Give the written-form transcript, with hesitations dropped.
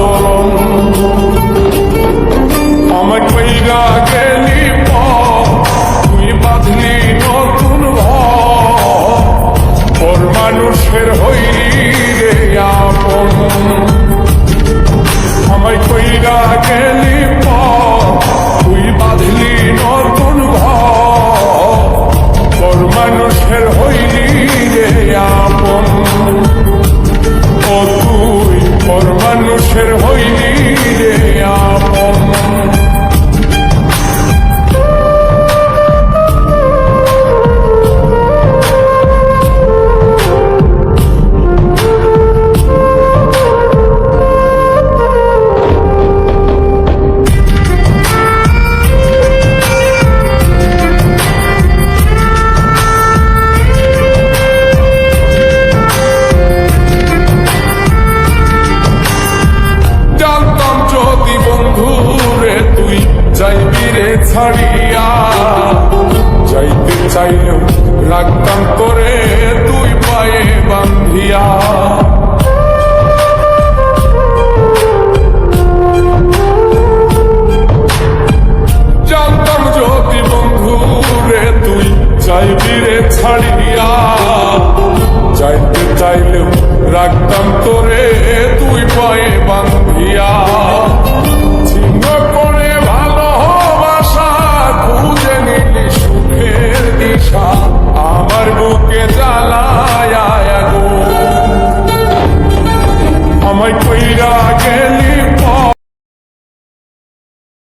আচরণ আমায় কইরা গেলি তুই বাঁধলি নতুন ঘর মানুষের হইলি রে আপন আমায় কইরা গেলি তুই বাঁধলি নতুন ঘর মানুষের হইলি রে আপন ও তুই পর মানুষের হইলি রে আপন ছাড়ি